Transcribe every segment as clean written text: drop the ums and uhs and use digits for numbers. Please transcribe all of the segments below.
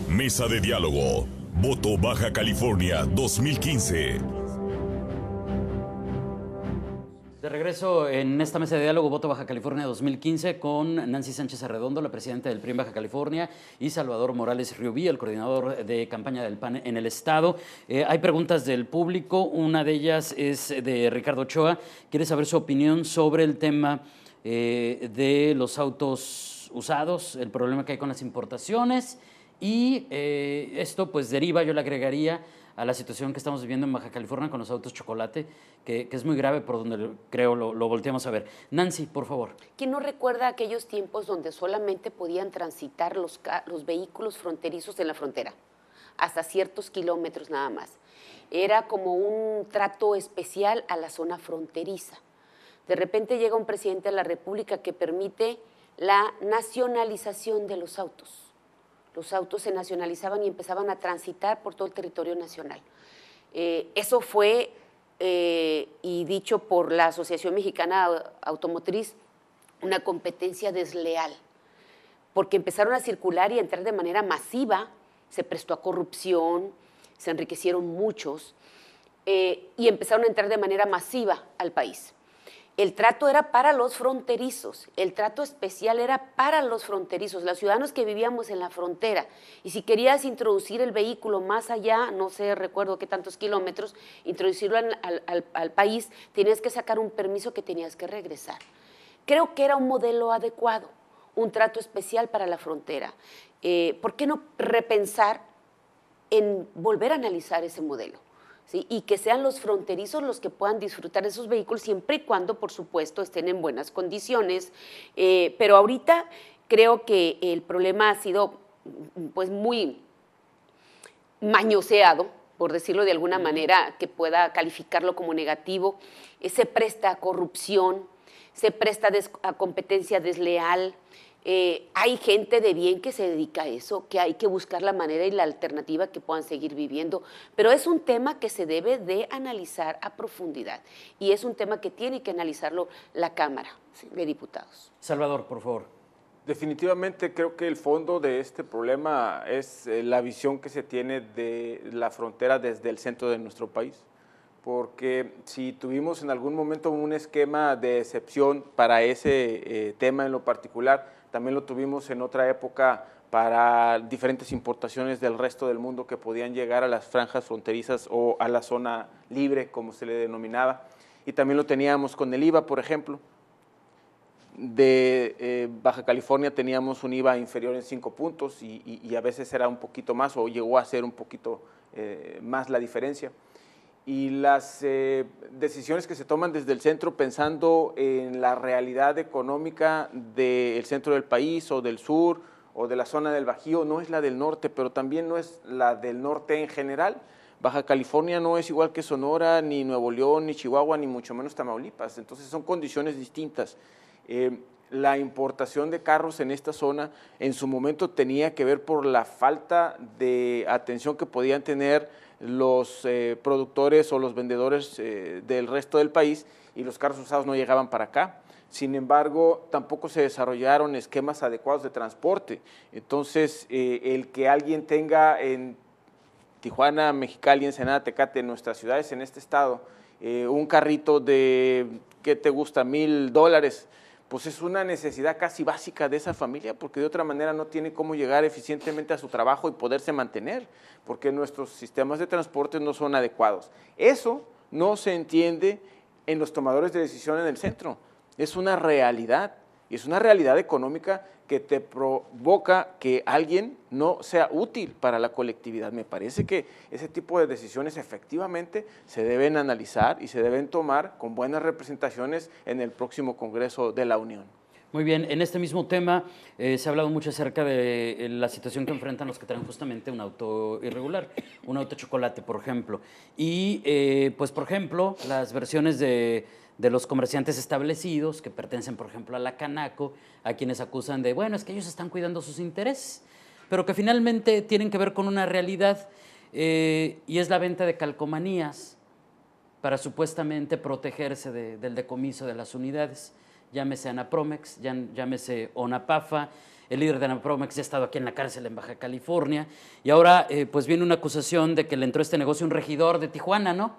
Mesa de diálogo. Voto Baja California 2015. De regreso en esta mesa de diálogo Voto Baja California 2015 con Nancy Sánchez Arredondo, la presidenta del PRI en Baja California, y Salvador Morales Riubí, el coordinador de campaña del PAN en el estado. Hay preguntas del público, una de ellas es de Ricardo Ochoa. Quiere saber su opinión sobre el tema de los autos usados, el problema que hay con las importaciones, y esto pues deriva, yo le agregaría, a la situación que estamos viviendo en Baja California con los autos chocolate, que es muy grave, por donde creo lo volteamos a ver. Nancy, por favor. ¿Quién no recuerda aquellos tiempos donde solamente podían transitar los vehículos fronterizos en la frontera? Hasta ciertos kilómetros nada más. Era como un trato especial a la zona fronteriza. De repente llega un presidente de la República que permite la nacionalización de los autos. Los autos se nacionalizaban y empezaban a transitar por todo el territorio nacional. Eso fue, y dicho por la Asociación Mexicana Automotriz, una competencia desleal, porque empezaron a circular y a entrar de manera masiva, se prestó a corrupción, se enriquecieron muchos, y empezaron a entrar de manera masiva al país. El trato era para los fronterizos, el trato especial era para los fronterizos, los ciudadanos que vivíamos en la frontera. Y si querías introducir el vehículo más allá, no sé, recuerdo qué tantos kilómetros, introducirlo al país, tenías que sacar un permiso que tenías que regresar. Creo que era un modelo adecuado, un trato especial para la frontera. ¿Por qué no repensar en volver a analizar ese modelo? ¿Sí? Y que sean los fronterizos los que puedan disfrutar de esos vehículos siempre y cuando, por supuesto, estén en buenas condiciones. Pero ahorita creo que el problema ha sido pues muy mañoseado, por decirlo de alguna manera, que pueda calificarlo como negativo. Se presta a corrupción, se presta a competencia desleal. Hay gente de bien que se dedica a eso, que hay que buscar la manera y la alternativa que puedan seguir viviendo, pero es un tema que se debe de analizar a profundidad y es un tema que tiene que analizarlo la Cámara, ¿sí?, de Diputados. Salvador, por favor. Definitivamente creo que el fondo de este problema es la visión que se tiene de la frontera desde el centro de nuestro país, porque si tuvimos en algún momento un esquema de excepción para ese tema en lo particular, también lo tuvimos en otra época para diferentes importaciones del resto del mundo que podían llegar a las franjas fronterizas o a la zona libre, como se le denominaba. Y también lo teníamos con el IVA, por ejemplo. De Baja California teníamos un IVA inferior en 5 puntos y a veces era un poquito más o llegó a ser un poquito más la diferencia. Y las decisiones que se toman desde el centro pensando en la realidad económica del centro del país o del sur o de la zona del Bajío no es la del norte, pero también no es la del norte en general. Baja California no es igual que Sonora, ni Nuevo León, ni Chihuahua, ni mucho menos Tamaulipas, entonces son condiciones distintas. La importación de carros en esta zona en su momento tenía que ver por la falta de atención que podían tener los productores o los vendedores del resto del país y los carros usados no llegaban para acá. Sin embargo, tampoco se desarrollaron esquemas adecuados de transporte. Entonces, el que alguien tenga en Tijuana, Mexicali, Ensenada, Tecate, en nuestras ciudades en este estado, un carrito de, ¿qué te gusta?, $1,000, pues es una necesidad casi básica de esa familia, porque de otra manera no tiene cómo llegar eficientemente a su trabajo y poderse mantener, porque nuestros sistemas de transporte no son adecuados. Eso no se entiende en los tomadores de decisión en el centro, es una realidad, y es una realidad económica que te provoca que alguien no sea útil para la colectividad. Me parece que ese tipo de decisiones efectivamente se deben analizar y se deben tomar con buenas representaciones en el próximo Congreso de la Unión. Muy bien, en este mismo tema se ha hablado mucho acerca de la situación que enfrentan los que traen justamente un auto irregular, un auto chocolate, por ejemplo. Y, pues, por ejemplo, las versiones de los comerciantes establecidos que pertenecen, por ejemplo, a la Canaco, a quienes acusan de, bueno, es que ellos están cuidando sus intereses, pero que finalmente tienen que ver con una realidad y es la venta de calcomanías para supuestamente protegerse del decomiso de las unidades. Llámese Anapromex, llámese Onapafa, el líder de Anapromex ya ha estado aquí en la cárcel en Baja California, y ahora pues viene una acusación de que le entró a este negocio un regidor de Tijuana, ¿no?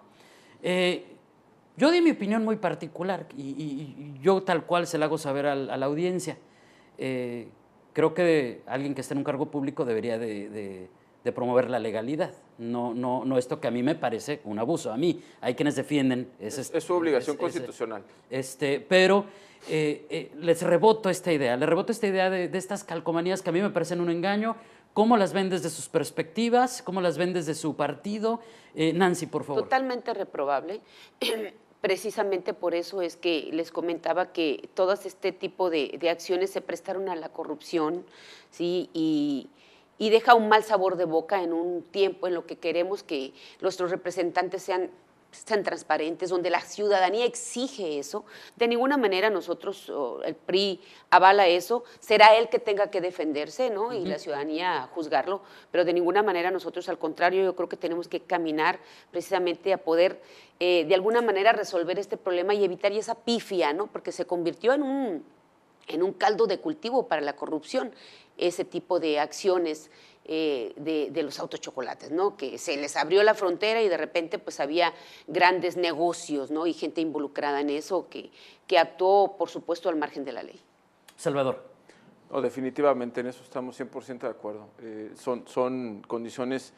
Yo di mi opinión muy particular y yo tal cual se la hago saber a la audiencia. Creo que alguien que esté en un cargo público debería de promover la legalidad, no esto que a mí me parece un abuso. A mí hay quienes defienden... Es su obligación constitucional. Pero les reboto esta idea, de estas calcomanías que a mí me parecen un engaño. ¿Cómo las ven desde sus perspectivas? ¿Cómo las ven desde su partido? Nancy, por favor. Totalmente reprobable. Precisamente por eso es que les comentaba que todas este tipo de acciones se prestaron a la corrupción, ¿sí? Y deja un mal sabor de boca en un tiempo en lo que queremos que nuestros representantes sean transparentes, donde la ciudadanía exige eso. De ninguna manera nosotros, el PRI avala eso, será él que tenga que defenderse, ¿no? Y la ciudadanía juzgarlo, pero de ninguna manera nosotros, al contrario, yo creo que tenemos que caminar precisamente a poder de alguna manera resolver este problema y evitar esa pifia, ¿no? Porque se convirtió en un caldo de cultivo para la corrupción, ese tipo de acciones de los autochocolates, ¿no? Que se les abrió la frontera y de repente pues había grandes negocios, ¿no? Y gente involucrada en eso que actuó, por supuesto, al margen de la ley. Salvador. No, definitivamente en eso estamos 100% de acuerdo. Son condiciones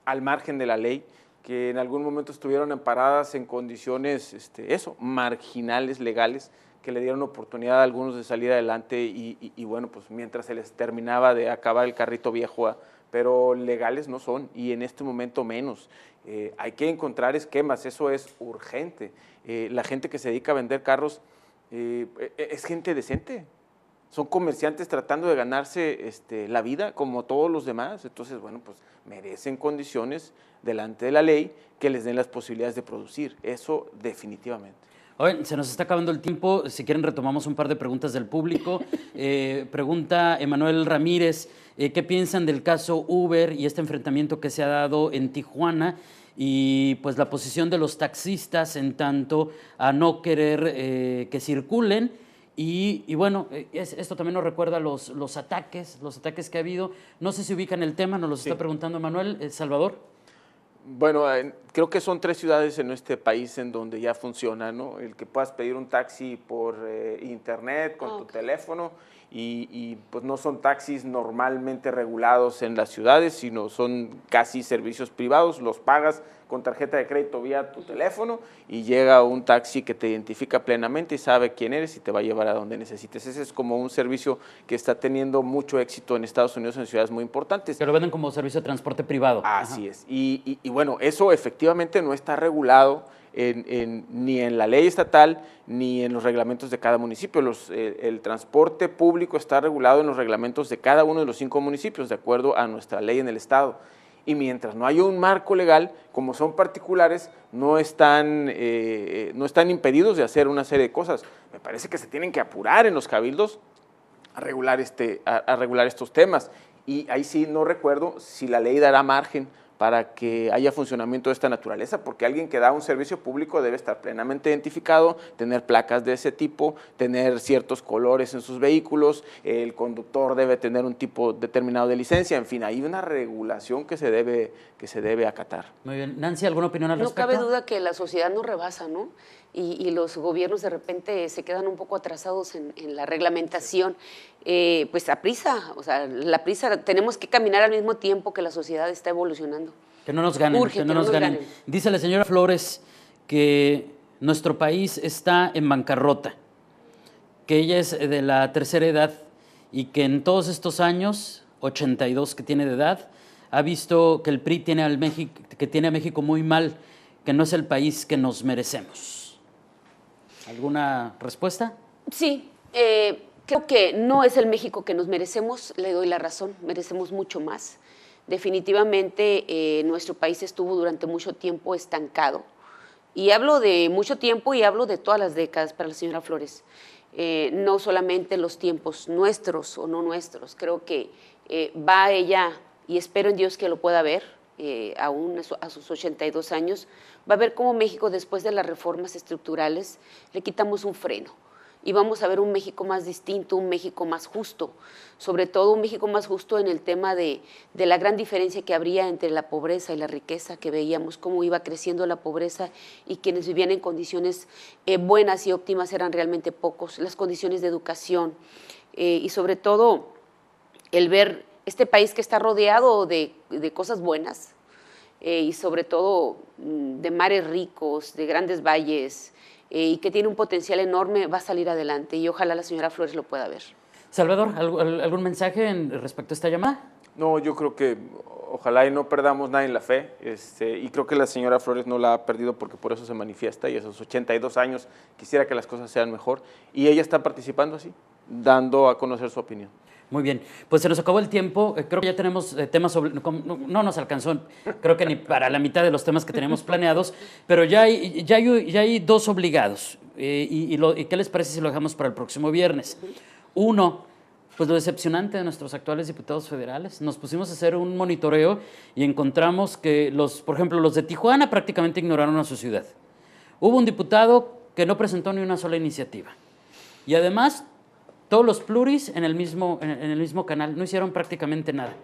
al margen de la ley que en algún momento estuvieron amparadas en condiciones, marginales, legales, que le dieron oportunidad a algunos de salir adelante y bueno, pues mientras se les terminaba de acabar el carrito viejo, pero legales no son y en este momento menos. Hay que encontrar esquemas, eso es urgente. La gente que se dedica a vender carros es gente decente, son comerciantes tratando de ganarse la vida como todos los demás, entonces bueno, pues merecen condiciones delante de la ley que les den las posibilidades de producir, eso definitivamente. Oye, se nos está acabando el tiempo, si quieren retomamos un par de preguntas del público. Pregunta Emanuel Ramírez, ¿qué piensan del caso Uber y este enfrentamiento que se ha dado en Tijuana y pues la posición de los taxistas en tanto a no querer que circulen? Y bueno, esto también nos recuerda los ataques que ha habido. No sé si ubican el tema, nos lo está preguntando Manuel. Salvador. Bueno, creo que son 3 ciudades en este país en donde ya funciona, ¿no? El que puedas pedir un taxi por internet, con tu teléfono, y pues no son taxis normalmente regulados en las ciudades, sino son casi servicios privados, los pagas con tarjeta de crédito vía tu teléfono y llega un taxi que te identifica plenamente y sabe quién eres y te va a llevar a donde necesites. Ese es como un servicio que está teniendo mucho éxito en Estados Unidos en ciudades muy importantes. Que lo venden como servicio de transporte privado. Así es. Y bueno, eso efectivamente no está regulado ni en la ley estatal ni en los reglamentos de cada municipio. El transporte público está regulado en los reglamentos de cada uno de los 5 municipios, de acuerdo a nuestra ley en el estado. Y mientras no haya un marco legal, como son particulares, no están impedidos de hacer una serie de cosas. Me parece que se tienen que apurar en los cabildos a regular estos temas. Y ahí sí no recuerdo si la ley dará margen para que haya funcionamiento de esta naturaleza, porque alguien que da un servicio público debe estar plenamente identificado, tener placas de ese tipo, tener ciertos colores en sus vehículos, el conductor debe tener un tipo determinado de licencia, en fin, hay una regulación que se debe acatar. Muy bien. Nancy, ¿alguna opinión al respecto? No cabe duda que la sociedad nos rebasa, ¿no? Y los gobiernos de repente se quedan un poco atrasados en la reglamentación. Pues a prisa, o sea, la prisa, tenemos que caminar al mismo tiempo que la sociedad está evolucionando. Que no nos ganen, Urge, que no nos ganen. Dice la señora Flores que nuestro país está en bancarrota, que ella es de la tercera edad y que en todos estos años, 82 que tiene de edad, ha visto que el PRI tiene a México muy mal, que no es el país que nos merecemos. ¿Alguna respuesta? Sí, creo que no es el México que nos merecemos, le doy la razón, merecemos mucho más. Definitivamente nuestro país estuvo durante mucho tiempo estancado. Y hablo de mucho tiempo y hablo de todas las décadas para la señora Flores. No solamente los tiempos nuestros o no nuestros, creo que va ella, y espero en Dios que lo pueda ver, aún a sus 82 años, va a ver cómo México, después de las reformas estructurales, le quitamos un freno. y vamos a ver un México más distinto, un México más justo, sobre todo un México más justo en el tema de la gran diferencia que habría entre la pobreza y la riqueza, que veíamos cómo iba creciendo la pobreza y quienes vivían en condiciones buenas y óptimas eran realmente pocos, las condiciones de educación y sobre todo el ver este país que está rodeado de cosas buenas y sobre todo de mares ricos, de grandes valles, y que tiene un potencial enorme, va a salir adelante y ojalá la señora Flores lo pueda ver. Salvador, ¿algún mensaje respecto a esta llamada? No, yo creo que ojalá y no perdamos nada en la fe, y creo que la señora Flores no la ha perdido porque por eso se manifiesta y a esos 82 años quisiera que las cosas sean mejor y ella está participando así, dando a conocer su opinión. Muy bien, pues se nos acabó el tiempo, creo que ya tenemos temas sobre, no nos alcanzó, creo que ni para la mitad de los temas que teníamos planeados, pero ya hay dos obligados, y ¿qué les parece si lo dejamos para el próximo viernes? Uno, pues lo decepcionante de nuestros actuales diputados federales, nos pusimos a hacer un monitoreo y encontramos que por ejemplo, los de Tijuana prácticamente ignoraron a su ciudad. Hubo un diputado que no presentó ni una sola iniciativa, y además todos los pluris en el mismo canal, no hicieron prácticamente nada,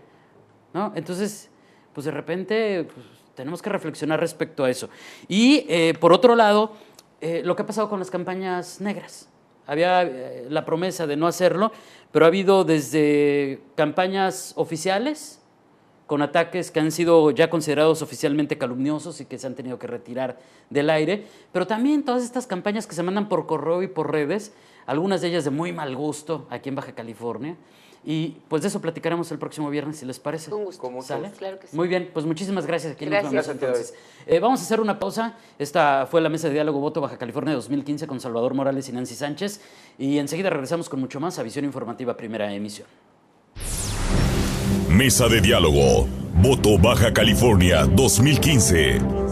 ¿no? Entonces, pues de repente pues, tenemos que reflexionar respecto a eso. Y por otro lado, lo que ha pasado con las campañas negras. Había la promesa de no hacerlo, pero ha habido desde campañas oficiales, con ataques que han sido ya considerados oficialmente calumniosos y que se han tenido que retirar del aire, pero también todas estas campañas que se mandan por correo y por redes, algunas de ellas de muy mal gusto aquí en Baja California, y pues de eso platicaremos el próximo viernes, si les parece. Con gusto. ¿Sale? Claro que sí. Muy bien, pues muchísimas gracias. Aquí Gracias. nos vemos entonces. Vamos a hacer una pausa. Esta fue la Mesa de Diálogo Voto Baja California 2015 con Salvador Morales y Nancy Sánchez, y enseguida regresamos con mucho más a Visión Informativa Primera Emisión. Mesa de Diálogo Voto Baja California 2015.